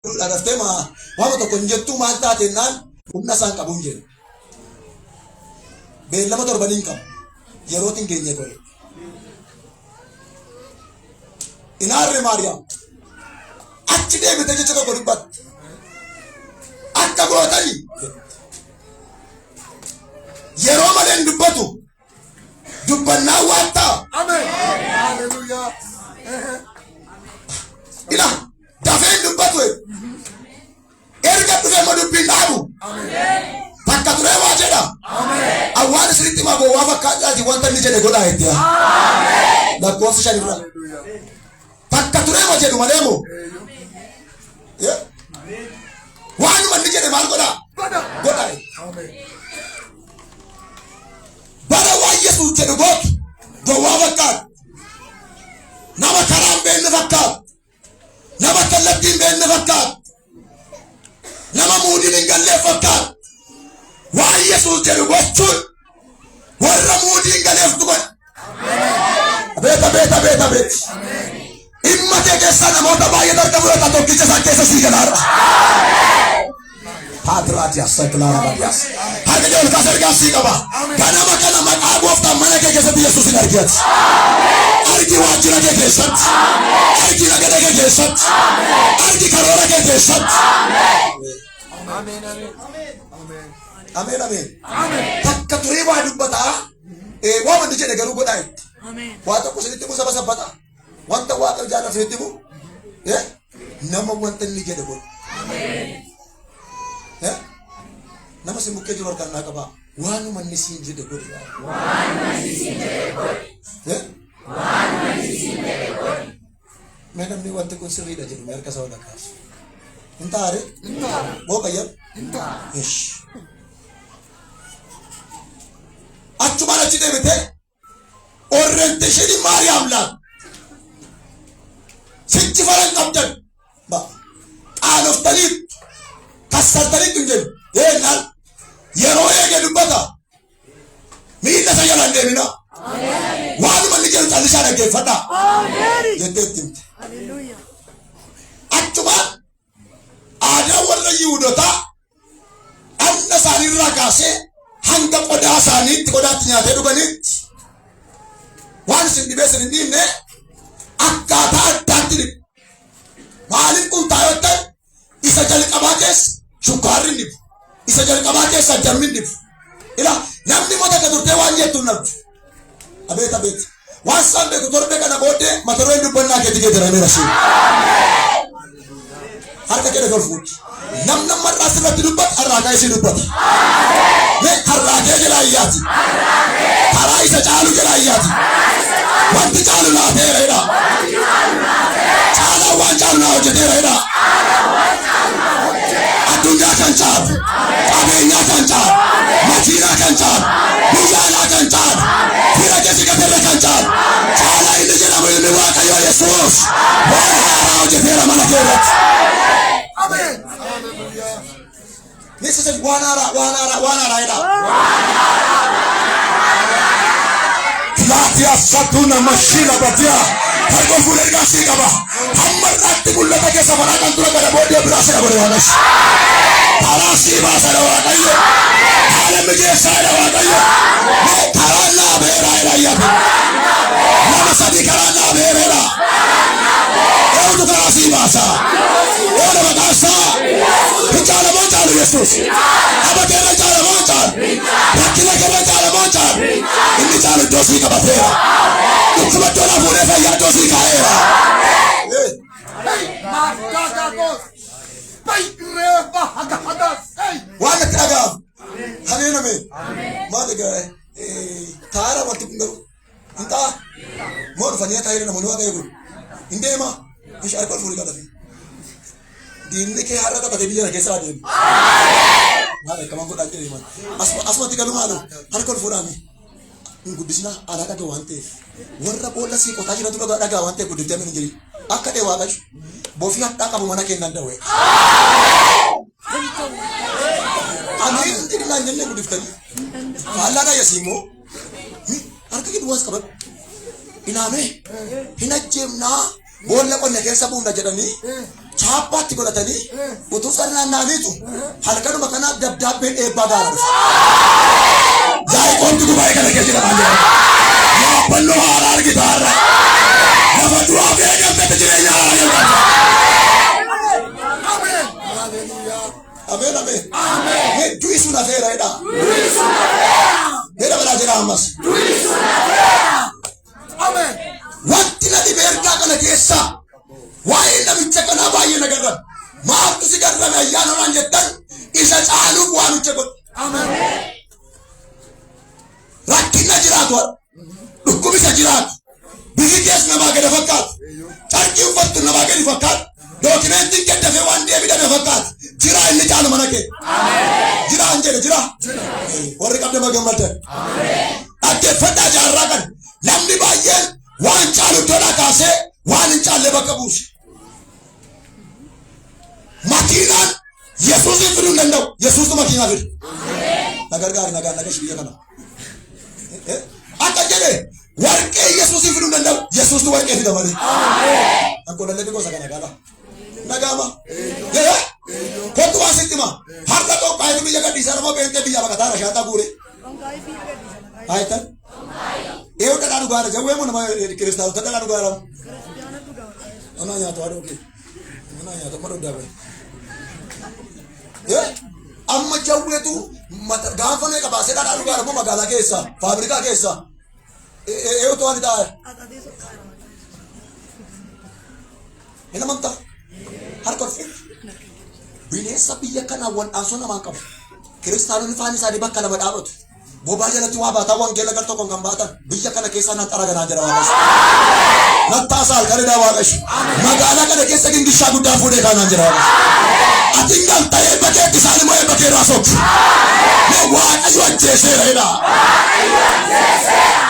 Tema wama to konjettu manta tenan humna san qabun jedhu beellama torbanin qab yerootin geenye gore inaarre maariyaam achi deebite jecha tokko dubbat akka gootani yeroo maleen dubbatu dubbannaa waatta amen haleluya ila dafeen dubbatu erga dhufe madubbiin dhaabu amen bakka ture waa jedha amen awwaan sirritti ma bowwaa fakkaataati wanta inni jedhe godhaa itti amen lakkoofsa shanirra bakka ture ma jedhu maleemo waanuma inni jedhe maal godhaa godhaa amen bara waa Yesuus jedhu gootu bowwaa fakkaatu nama karaan beenne fakkaatu nama kallattiin beenne fakkaatu nama muudin hin gallee fakkaatu waa Yesuus jedhu gochuun warra muudin galeef dhugan beet dhimma kee keessaa namoota baay'ee darga fudhata tokkicha isaan keessa sii galaadha Patriarchas Secular Abadias harka jee olkaas ergaa sii qaba ganama kana maqaa gooftaan mana kee keessatti Yesuus hin argeeti argi waajjira kee keessatti argi nagada kee keessatti argi karoora kee keessatti amen amen amen takka turee waa dubbataa waa mandi jedhe garuu godhaa itti waa tokko sinitti mu saba sabbata wanta waaqa jaala sinitti mu nama wanta inni jedhe godhu nama si mukkee jiru harkaan naa qabaa waanuma inni siin jedhe godhu mee namni wanti kun sirriidha jedhu mee harka isaa ol akkaas intaare moo qayyab ish achumaan achi deebite orienteeshini Maariyaam laan sichi faran qabdan qaanoftaniit kassartaniit hin jedhu yeenaan yeroo eege dubbata miidha isa jalaan deemina waanuma inni jedhu callisaa dhaggeeffadha jetteetti himte achumaan aadaa warra Yihuudotaa dhanna isaaniirraa kaasee hanga qodaa isaaniitti qodaatti nyaatee dhuganitti waan isin dhibee isin hin dhiibne akkaataa addaatti dhibu maaliif kun taayottan isa jalqabaa keessa shukkaarri hin dhibu isa jalqabaa keessa jammi hin dhibu ila namni mata ka turtee waan jettu hin dhabdu abeet waan isaan beeku torbe kana booddee mata dureen dubbannaa keetti geeddaramee rashee harka kee ol fuuti namni marraa sirratti dubbata harraa isii dubbata harraa kee jala ayyaati karaa isa caalu jala ayyaati wanti caalu laateera jedha caalaa waan caalu naa hojjeteera jedha addunyaa kan caalu qabeenyaa kan caalu makiinaa kan caalu biyyaalaa kan caalu fira keessa gateerra kan caalu caalaa inni jedhamu ilmi Waaqayyoo Yesuus waan haaraa hojjeteera mana kee irratti amen this is wanara ida Latia satuna mashina batia harko fuler gasi kaba hammar atti mullata ke sabara kan tura kada bodi brasa bode wanas tarasi basa dawa kayo alam je sada wa kayo tarana bera ila ya nama sadi karana bera itu tarasi basa ora bagasa bicara moncal Yesus apa kena cara moncal rakila kena cara moncal ini cara dosi kabatera cuma dola boleh saya dosi kaera wala kaga hanena me made gare tara mati kungaru anta mor fania tayre na monwa kayo indema ish arkol fuli kada fi dinne ke harata bade biya ke sa din mare kaman ko dajje man asma tikalu malu arkol fulani ngudisina alaka ke wante warra bola si ko tajira tulo daga wante ko dite men jeri akade wagash bo fi hatta ka mana ke nanda we amin dirina nenne ko diftani Allah na yasimo arka ke duwas kabat iname hinajemna bolla ko ne ke sabunda jedani chaappaatti godhatanii utuu sannaannaaniitu halkanuma kanaaf dabdaabbeen eebbaa gaara. Daa'imti gubaa'ee kana keessa jedhamaa jira. Yaabbannoo haaraa argitaarra. Lafa du'aa fi eegamte jireenya haaraa jalqabda. Ameen ameen. Du'i sun hafeera jedha. Heera balaa jedha ammas. Wanti na dhibe ergaa kana keessa waa'ee namicha kanaa baay'ee na garran. Maaltu si garrame ayyaana waan jettan isa caaluuf waan hojje godhe. Rakkina jiraatu dhukkubisa jiraatu biyyi keessa namaa gadi fakkaatu carqii uffattu namaa gadi fakkaatu dookimentiin gaddafee waan deebidame fakkaatu jira inni caalu mana kee jiraan jedhe jira warri qabdama gammaddan dhaggeeffadhaa jaarraa kan namni baay'een waan caalu iddoodhaa kaasee waan hin caalle bakka buuse. Makiinaan Yesuusin fiduu hin danda'u. Yesuustu makiinaa fidu. Nagargaari nagaan nageessu biyya kana. Akka jedhe warqee Yesuusin fiduu hin danda'u. Yesuustu warqee fida malee. Ankoollee gosa kana gaala. Nagaama. Kottu waan sitti hima. Harka Xooqqaayitu biyya gadhiisaa nama beentee biyya baqataa Rashaataa guure. Ayitan. Eewu dhadhaa dhugaara jawwee moo nama kiristaanota dhadhaa dhugaara. Anaa nyaatu haadha ookee. Anaa nyaatu amma dhoddaa bahe. Amma jawweetu gaafa meeqa baasee dhadhaa dhugaara moo magaalaa keessa faabirikaa keessa. Eewu to'an taa'e. Ina manta harka ol fuudhu. Bineensa biyya kanaa wal'aansoo namaa qabu. Kiristaanonni faana isaanii bakka lama dhaabatu. Bobaa jalatti waa baataa wangeela gar tokkoon kan baatan biyya kana keessa nan xaraganaa jira Waaqayyo. Nattaasaa halkanidhaa Waaqayyo. Magaalaa kana keessa gingilchaa guddaa fuudhee kaanaan jira Waaqayyo. Ati ngal ta'ee bakkeetti isaan immoo bakkee irraa sookti. Waaqayyo ajjeeseera jedha.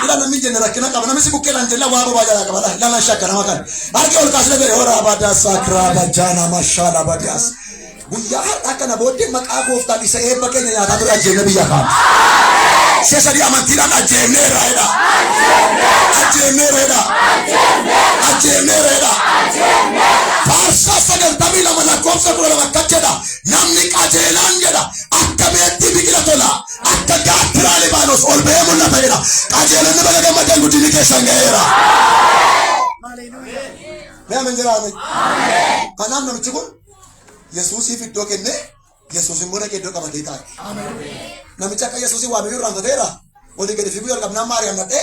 Ila namni jenne rakkina qaba namni si bukkeedhaan jella waa bobaa jalaa qaba lala shakka nama kan. Harki ol kaasee bere horaa badaa sakraa bajaana mashaala badaas. Guyyaa har'aa kana booddee maqaa gooftaan isa eebba keenya nyaataa ture ajjeenne biyya kana. Sesadi amantiidhaan ajjeefneerra jedha. Ajjeefneerra. Ajjeefneerra. Faarsaa 92 lakkoofsa 12 akka jedha namni qajeelaan jedha akka meexxii biqila tola akka gaattiraa Libaanos ol ba'ee mul'ata jedha. Qajeelonni baga gammadeen guddinni keessan ga'eera. Mee amen jedhaame. Kanaaf namichi kun Yesuusiif iddoo kennee Yesuus immoo dhaqee iddoo qabatee taa'e. Namicha akka Yesuusii waamee irraanfateera. Walii gadi fiiguu jalqabnaan Maariyaam dhaqee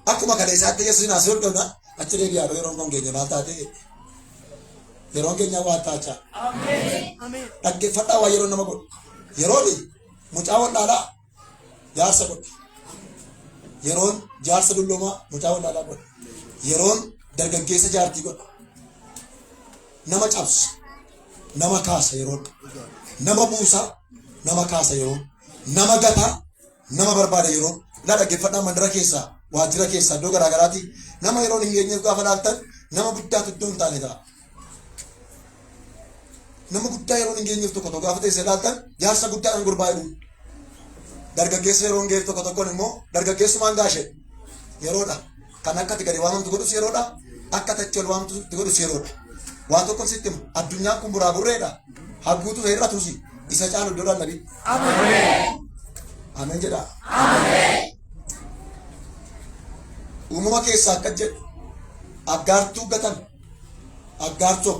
akkuma kana isaatti Yesuusin asii ol qabna achi deebi'aa yeroon kun keenya maal taate yeroon keenya waan taachaa. Dhaggeeffadhaa waa yeroo nama godhu. Yeroon mucaa wallaalaa jaarsa godhu. Yeroon jaarsa dulloomaa mucaa wallaalaa godhu. Yeroon dargaggeessa jaartii godhu. Nama cabsu. Nama kaasa yeroon. Nama buusaa. Nama kaasa yeroon. Nama gataa. Nama barbaada yeroon. Ilaa dhaggeeffadhaa mandara keessaa waajjira keessaa iddoo garaagaraatti nama yeroon hin geenyeef gaafa laaltan nama guddaatu iddoo hin taane ta'a. Nama guddaa yeroon hin geenyeef tokko gaafa teessee laaltan jaarsa guddaadhaan gurbaa jedhu. Dargaggeessa yeroon geessu tokkoon immoo dargaggeessumaan gaashee yeroodha. Kan akka ati gadi waamamtu godhus yeroodha. Akka tachi ol waamtu godhus yeroodha. Waan tokkoon sitti himu addunyaan kun buraa burreedha. Hagguutu heerratuusi isa caalu iddoodhaan nabi. Ameen jedha. Uumama keessaa akka jedhu aggaartuu gatan aggaartuu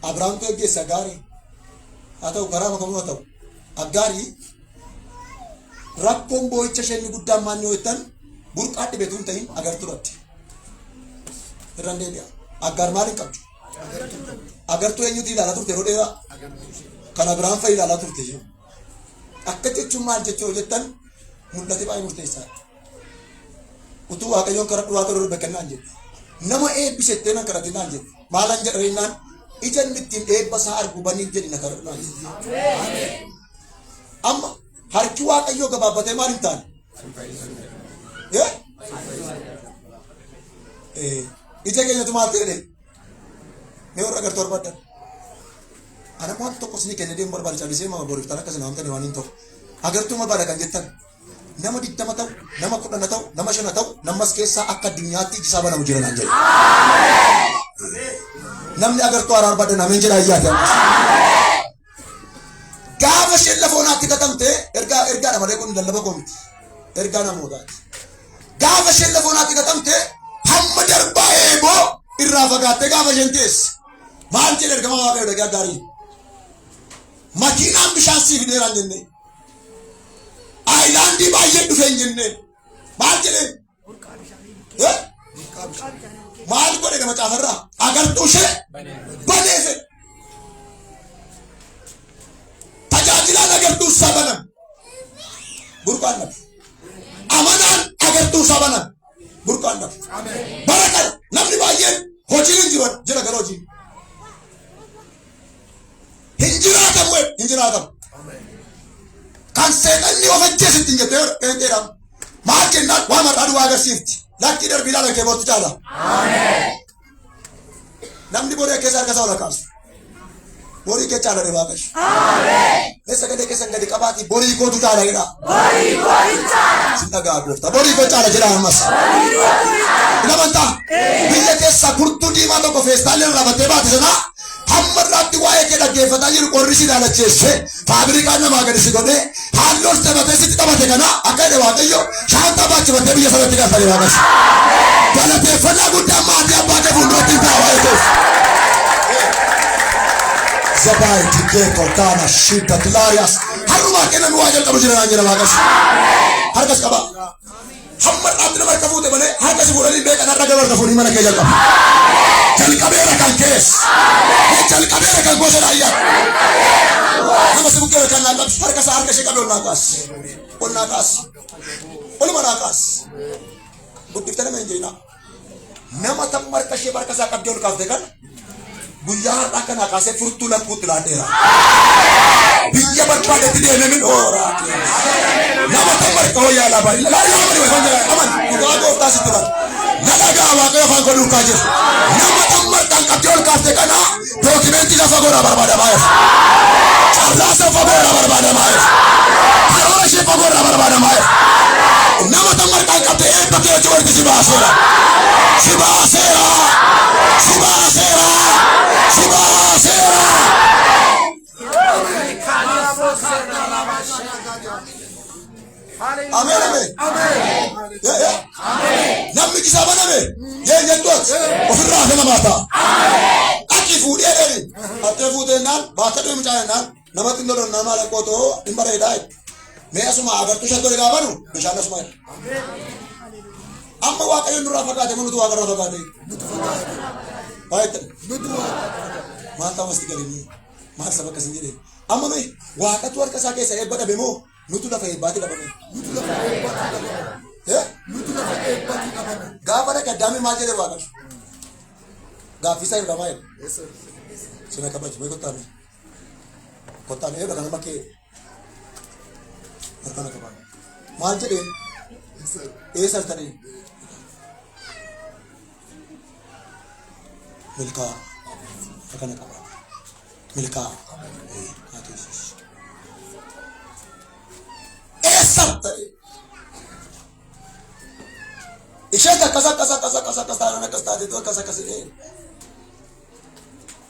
Abrahaamtu eeggeessa gaarii haa ta'u karaa makamuu haa ta'u aggaarii rakkoon boo'icha isheen guddaan maanni hojjetan burqaa dhibeetu hin ta'in agartuu dhabde. Irraan deebi'a. Aggaar maal hin qabdu? Agartuu eenyuti ilaalaa turte yeroo dheeraa? Kan Abrahaam fa'i ilaalaa turte jiru. Akka jechuun maal jechuu hojjetan mul'ate baay'ee murteessaadha. Utuu Waaqayyoon karaa dhugaa torba beekannaan jedhu. Nama eebbisettee nan kadhatinaan jedhu. Maalan jedhaniinaan ijaan ittiin eebba isaa argu baniin jedhi na kadhadhaan jedhu. Amma harki Waaqayyoo gabaabbatee maal hin taane? Ija keenyatu maal ta'e? Mee warra agartuu barbaadan? Ana waan tokko sinii kennee deemu barbaade cabisee mama boriiftaan akkasii naamtanii waan hin ta'u. Agartuu barbaada kan jettan nama 20 ta'u, nama 10 ta'u, nama 5 ta'u, namas keessaa akka addunyaatti iji isaa banamu jiran jedhu. namni agartuu araar badana amin jedha ayyaati. Gaafa isheen lafoonaatti gatamte ergaadha malee kun lallaba koo miti. Ergaa namootaati. Gaafa isheen lafoonaatti gatamte hamma darbaa eeboo irraa fagaattee gaafa isheen teesse. Maal jedhe ergama waaqayyoo dhagaa gaarii. Makiinaan bishaan siif dheeraan jenne. Aayilaandii baay'ee dhufeen jenne. Maal jedhe? Maal godhe nama caafarraa? Agartuu ishee baneese. Tajaajilaan agartuu isaa banan. Burqaan dhabe. Amanaan agartuu isaa banan. Burqaan dhabe. Bara kana namni baay'een hojiin hin jiru jira gara hojii. Hin jiraatamu. Kan seeqanni of ajjeesitti hin jettee qeenxeedhaan. Maal jennaan waa mar'aa duwwaa agarsiifti. Lakkii darbii ilaala kee boorti caala. Namni boree keessa harka isaa ol kaasu. Borii kee caala dhabaa qabu. Eessa gadee keessan gadi qabaati borii kootu caala jedha. Sin dhagaa gooftaa. Borii koo caala jedha ammas. Lamantaa biyya keessa kurtuu diimaa tokko feestaallee rabatee baate sanaa hamma irraatti waa'ee kee dhaggeeffataa jiru qorri si daalacheesse faabirikaan namaa gadi si godhee haalloos taphatee sitti taphate kana akka jedhe waaqayyo shaantaa baachifatee biyya sanatti galfate waaqas. Galateeffannaa guddaa maatii abbaa kee fuulduratti hin ta'a waa'ee keessa. Zabaayiti geeko taana shidda tilaariyaas har'umaa kenname waa jalqabu jira naan jira waaqas. Harkas qaba. Hamma irraatti nama harka fuute malee harka si fuudhanii beekan har'a gaba harka fuudhii mana kee jalqaba. Jalqabeera kan kees. Jalqabeera kan gosa raayyaa. Nama si bukkee kan laallabsu harka isaa harka ishee qabee ol naa kaasi. Ol naa kaasi. Oluma naa kaasi. Guddifta nama hin jeenaa. Nama tamma harka ishee harka isaa qabdee ol kaafte kana guyyaa har'aa kana kaasee furtuu lakkuutti laadheera. Biyya barbaadetti deemee min ooraa. Nama tamma harka hoyyaa laabaa. Aman dhugaa gooftaa sitti bara. Nadagaa waaqayyo afaan koo duukaa jiru. Nama tamma harkaan qabdee ol kaafte kana dookimentii lafa goraa barbaadamaa jiru. Carraasa fagoorraa barbaadamaa jiru. Karoora ishee fagoorraa barbaadamaa jiru. Nama tamma harkaan qabdee eebba keetti walitti si baaseera. Si baaseera. Si baaseera. Si baaseera. Amen, amen. Namni kisaa baname jettuuti ofirraa hafe namaa ta'a. Akki fuudhee dheeri. Attee fuutennaan baata dhuunfa caayennaan namatti hin lolonnaa maal qootoo hin bareedaa. Mee asuma agartuu shan godhe gaafanu bishaan asuma. Amma waaqayyoon nurraa fagaate manutu waaqarraa fagaate. Baay'ee maal ta'amasti galanii maal saba akkasii jedhee. Amma mee waaqatu harka isaa keessa eebba dhabe moo nutu lafa eebbaatti dhabame. Gaafa dhaqe addaamii maal jedhe waaqatu. Gaaffisaa irraa maal jedhe. Sina kabaju mee kottaame. Kottaame eebba kana bakkee harkana qabaa. Maal jedhee eessa artanii. Milkaa harkana qabaa. Milkaa. Isheen akkas taate akkas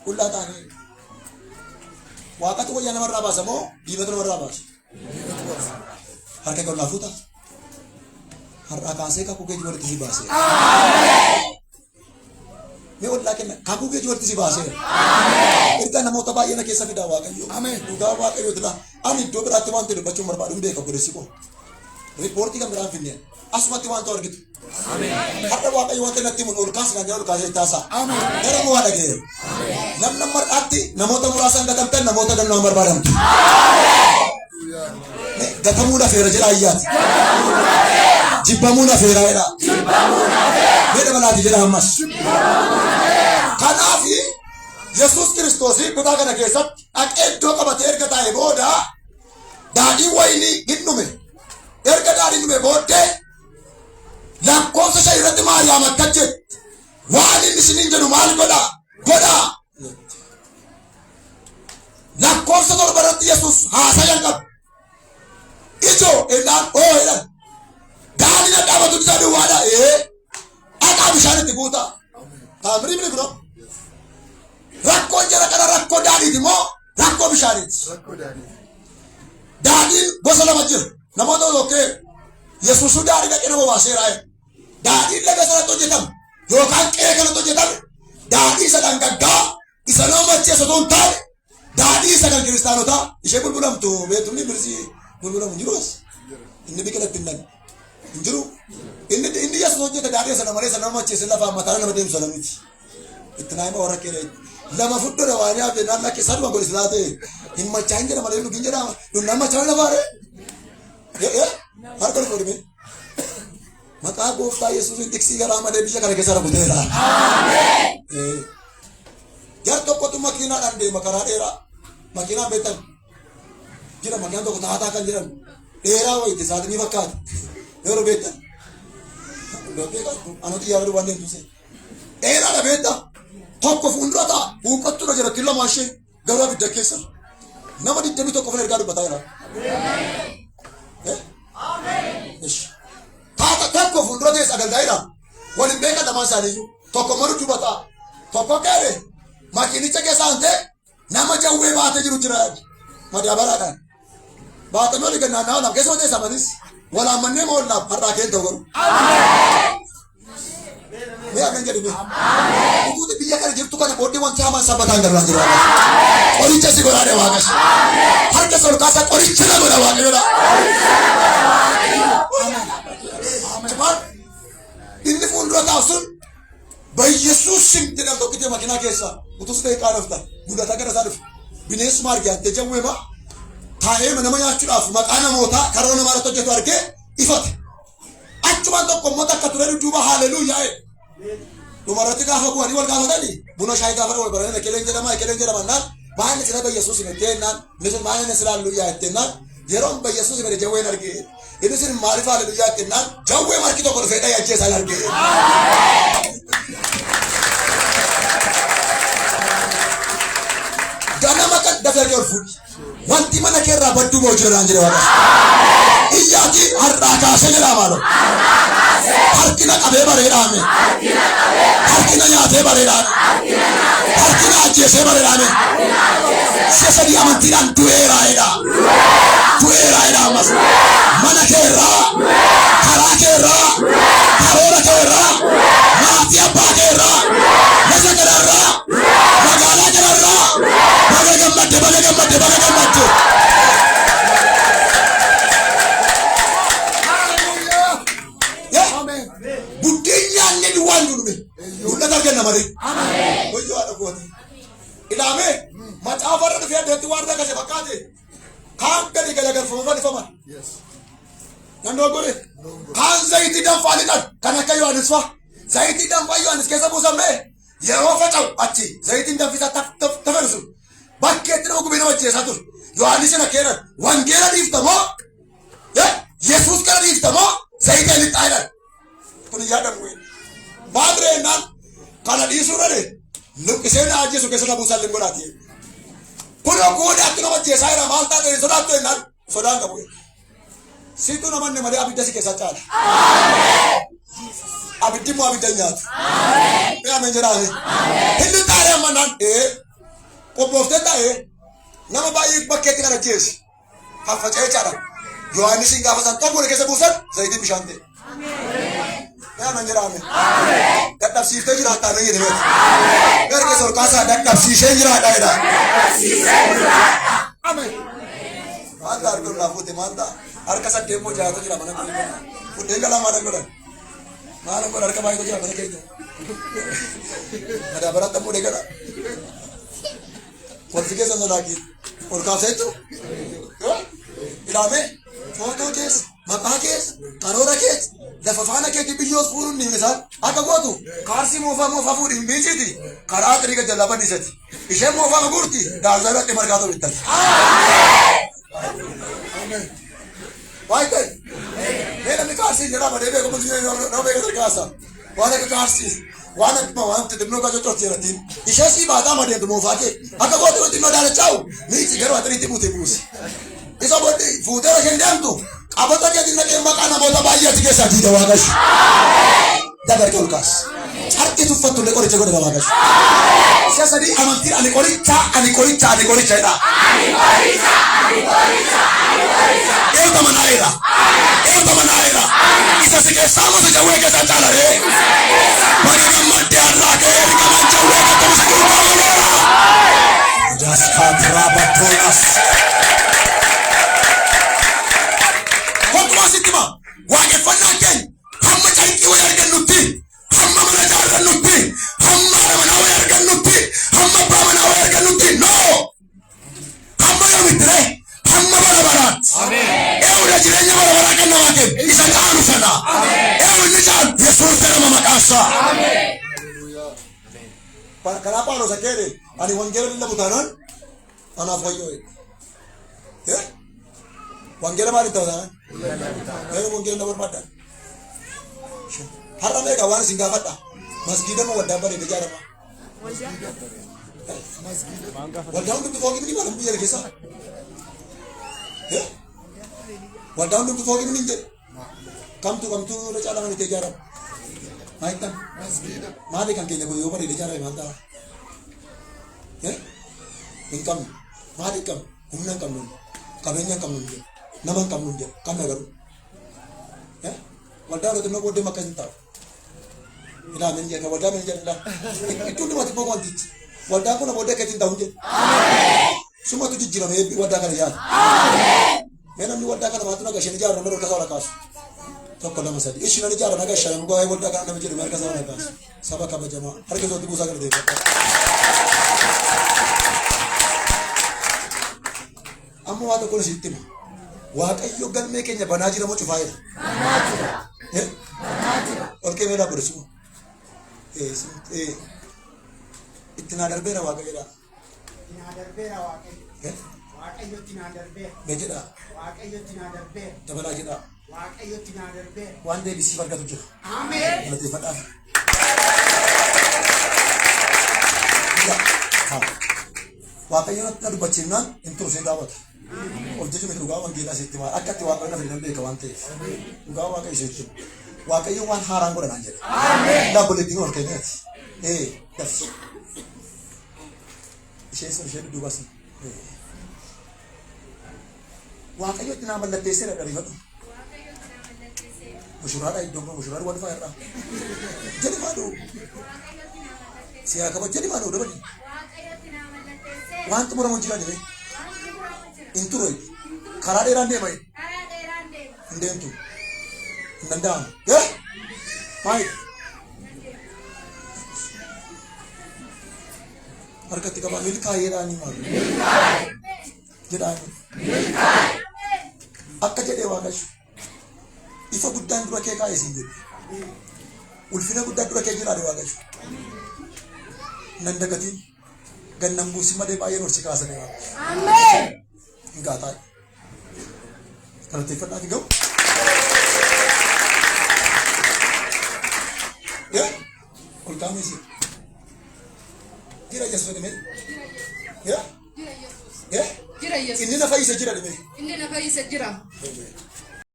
qullaa taane waaqatu wayyaa namarraa baasa moo diimatu namarraa baasa? Harka qonnaa fuuta har'aa kaasee kakuu keeji walitti si baasee. Mee ollaa kenna kakuu keeji walitti si baasee. Ergaa namoota baay'ee na keessa fidaa waaqayyo. Dhugaa waaqayyo tila ani iddoo biraatti waan ta'e dubbachuun barbaadu hin beeka godhessi koo. Riippoortii kan biraan finneen asumatti waan ta'u argitu. Har'a waaqayyo waan ta'e natti himuun ol kaas kan jedhu ol kaasee taasa. Gara bu'aa dhageera. Namni mar'aatti namoota muraasaan gatamtan namoota gannaan barbaadamtu. Gatamuu lafeera jedha ayyaati. Jibbamuu lafeera jedha. Mee dabalaati jedha ammas. Kanaaf Yesuus Kiristoos kutaa kana keessatti dhaqee iddoo qabatee erga taa'e booda daadhiin wayinii hin dhume. Erga daadhiin dhume booddee lakkoofsa ishee irratti Maariyaam akka jetti waan inni isiniin jedhu maal godhaa? Godhaa. Lakkoofsa 7 irratti Yesuus haasayan qabu. Ijoo innaan jedhan daadhiin dhadhaabatu isaa duwwaadha. Dhaqaa bishaan itti guutaa. Taamirii bini kunoo. Rakkoon jara kana rakkoo daadhiiti moo rakkoo bishaaniiti? Daadhiin gosa lama jira. Namoota yookiin Yesuusuu daadhii dhaqee nama waaseeraa jedhu. Daadhiin laga sanatti hojjetame yookaan qe'ee kanatti hojjetame daadhii isa dhangaggaa isa nama macheessa otoo hin taane daadhii isa kan kiristaanotaa ishee bulbulamtu beektumni birsii bulbulamu hin jiru as. Inni biqilatti hin jiru. Inni Yesuus hojjete daadhii sana malee sana nama macheessa lafaan mataa nama deemsa namiti. Itti naayima warra keenya lama fuddura waan yaabde naan lakkee saduma golis laate hin machaa hin jedhama dhugin jedhama dhunnaan machaa lafaare. Harka dhufu dhime. Maqaa gooftaa Yesuusin tiksii garaa malee biyya kana keessa rakuteera. Jar tokkotu makiinaadhaan deema karaa dheeraa. Makiinaan beektan jira makiinaan tokko taataa kan jedhamu dheeraa wayite saaxinii fakkaata. Yeroo beektan. Anoo xiyyaara duwwaan deemtuse. Dheeraadha beekta. Tokko fuuldura ta'a. Huuqqattuudha jira killama ishee garuu abidda keessa. Nama 21 fan ergaa dubbataa jira. Taata tokko fuuldura teessa agalgaa'idha. Waliin beekan lamaan isaaniiyyuu. Tokko maru dubataa. Tokko keere makiinicha keessa hante nama jawwee baatee jiru jira. Madaabaraadhaan. Baatamee olii gannaan naawwaaf keessuma teessa matis. Walaan mannee moollaaf har'aa keen ta'u garuu. Mee akkan jedhime. Utuuti biyya kana jirtu kana booddee wanti hamaan sabbataan garraa jira. Qoricha si godhaadhe waaqas. Harka sol kaasaa qoricha na godha waaqayyoodha. Inni fuuldura taa'u sun Yesuusin jedhamu tokkitti makiinaa keessa utus ta'e qaanofta guddataa gara isaa dhufe bineensuma argaattee jawweema taa'ee nama nyaachuudhaaf maqaa namootaa karaa namaa irratti hojjetu argee ifate. Achumaan tokko immoo takka ture dudduuba haaleluyyaa dhumarratti gaafa bu'anii wal gaafatanii buna shaayii gaafa wal baranii ekeleen jedhamannaan maal sila Yesuus himetteenaan inni maal sila halluyyaa jetteenaan yeroon Yesuus himete jawween argee inni sin maaliif halluyyaa jetteenaan jawwee marki tokko dhufee dhayyaa ajjeesaan argee. Ganama kan dafee ol fuudhi wanti mana keerraa badduu moo jiraan jedhe waaqa. Iyyaati har'aa kaasee jedhaa maaloo. Harkina qabee bareedaame. Harkina nyaatee bareedaame. Harkina ajjeesee bareedaame. Sadii amantiidhaan du'eeraayedha. Du'eeraayedha ammas. Mana keerraa, karaa keerraa, karoora keerraa, maatii abbaa keerraa, lafa kanarraa, magaalaa kanarraa, baga gammadde, baga gammadde, baga gammadde. Buddeen nyaanne duwwaan dunume. Mul'ata arganna malee. Wayyoo haadha gooti. Ilaamee macaafarra dhufee adeemti waan rakase fakkaate kaan gadi galagalfama falifaman. Nandoo godhe kaan zayitii danfaadhaan kan akka Yohaanis fa'a. Zayitii danfaa Yohaanis keessa buusamee yeroo faca'u achi zayitiin danfisaa tafe sun bakkeetti nama gubee nama ajjeesaa ture. Yohaanis na keenan wangeela dhiiftamoo Yesuus kana dhiiftamoo zayitii lixaadhaan. Kun yaadamu baadreennaan kana dhiisuu dhale luqqiseen ajjeesu keessa buusaa limboodhaati. Kun goodaatti nama ajjeesaa jira maal taate sodaattu jennaan sodaan qabu. Siituu namanne malee abidda si keessa caala. Abiddi immoo abidda nyaatu. Ameen jedhaame. Inni taa'ee ammanaan qophooftee taa'ee nama baay'ee bakkeetti kan ajjeesi. Faffaca'ee caala. Yohaannisiin gaafa san tokko keessa buusan zayitiin bishaan ta'e. Ameen jedhaame. Dadhabsiiftee jiraattaa na jedhame. Garga sol kaasaa dadhabsiisee jiraadha jedha. Ameen. Maanta argamu laafuuti maanta harka saddeet moo jaatu jira mana keenya. Fuddeen galaa maadhaan godhan. Maalaan godhan harka baay'ee jira mana keenya. Madaabaraatti ammoo deegara. Kolfi keessa sodaakii. Ol kaafseetu. Ilaamee footoo keessa maqaa keessa karoora keessa lafa faana keetii biyyoos fuudhuun ni misaan akka gootu kaarsii moofaa fuudhi hin biisiiti karaa xirii gad jallaaban isati isheen moofaa guurti gaazaa irratti margaa ta'u ittati. Baay'ee mee namni kaarsii jedhama deebee kunuunsi nama beekatan kaasa waan akka kaarsii waan akka waan xixinnoo gaazaa cooti jedhatiin ishee sii baataa madeemtu moofaa kee akka gootu xixinnoo daalachaa'u miici garuu atiriitti buute buusi. Isa booddee fuutee isheen deemtu qabata keetiin naqee maqaa namoota baay'eetti keessaa diida waaqashi. Dabartee ol kaas. Carqii tuffattu qoricha godhe Waaqayyo. Siya sadii amantiin ani qoricha jedha. Eewta manaa'eera. Isa si keessaa masa jawwee keessa caalare. Baga gammaddee har'aa ka'ee ergamaan jawwee gattamu si gurgurameera. Jaskaatiraa battoonas. Hogguma sitti ma waaqeffannaan keenya hamma carqii wayii argannutti, hamma mana ijaarrannutti, hamma haadha manaa wayii argannutti, hamma abbaa manaa wayii argannutti no. Hamma yoomitti hamma bara baraatti. Eewuudha jireenya bara baraa kan namaa kennu isa caalu sana. Eewuudha caalu Yesuus jedhama maqaansaa. Karaa Phaawulos akkeedhe ani wangeela lallabu taanaan anaaf wayyoo. Wangeela maaliif ta'u taanaan? Wangeela barbaadda. Har'a meeqa waan isin gaafadha? Masgiidama waldaan bareeda ijaarama. Waldaan hundumtu fooqii ni baala biyya keessa. Waldaan hundumtu fooqii ni jedhe. Kamtu irra caalaa itti ijaarama. Maayittan? Maali kan keenya kun yoo bareeda ijaarame maal ta'a? Hin qabnu. Maali hin qabnu? Humna hin qabnu. Qabeenya hin qabnu. Nama hin qabnu jedhe. Kan agaruu. Waldaa irratti immoo booddee makka hin taa'u. Ilaamen jedha waldaa men jedha. Iddoo dhumatti immoo wantichi. Waldaa kuna booddee keetiin ta'u jedhe. Sumatu jijjiirame waldaa kana yaadu. Mee namni waldaa kana maatu naga isheen ijaarra nama harka isaa wal kaasu. Tokko lama sadii. Isheen ijaarra naga isheen mugaa waldaa kana nama jedhu harka isaa wal kaasu. Saba kabajamaa. Harka isaatti buusaa gara deebi'ata. Amma waa tokko sitti hima. Waaqayyo galmee keenya banaa jira moo cufaa jira? Banaa jira. Olkee meedhaa godhasimu. Itti naa darbeera Waaqayyoodha. Waaqayyotti naa darbeera. Mee jedhaa? Waaqayyotti naa darbeera. Dabalaa jedhaa? Waaqayyotti naa darbeera. Waan deebisiif argatu jira. Ameen. Galateeffadhaaf. Waaqayyoon akka dubbachiifnaan hin tursin daawwata. Of jechuun dhugaa wangeelaa sitti maal akka itti Waaqayyoon na fayyadan beeka waan ta'eef. Dhugaa Waaqayyo sitti Waaqayyoon waan haaraan godhanaan jedha. Ameen. Dhaabboleettiin ol keenyaati. Dafsi. Ishee dudduubas. Waaqayyotti naa mallatteessee dhadhariifadhu. Mushuraadha iddoon kun mushuraan wal fa'aa irraa. Jedhi maaduu. Siyaa qaba jedhi maaduu dabali. Waan xumuramu jira dhibee. Inturo karaa dheeraan deema hin deemtu hin danda'amu. Maali? Harkatti qabaa milkaa'eedhaan maali? Jedhaan akka jedhee Waaqayyo ifa guddaan dura kee kaa'e siin jedhe. Ulfina guddaan dura kee jiraadhe Waaqayyo. Nan dagatiin gannan buusi malee baay'een horsi kaasanii Waaqayyo. Ameen. Enggak tahu. Kalau telepon nanti go. Ya, kalau kami sih. Jira Yesus demi. Ya. Ya. Jira Yesus. Ini nafai sejira demi. Ini nafai sejira.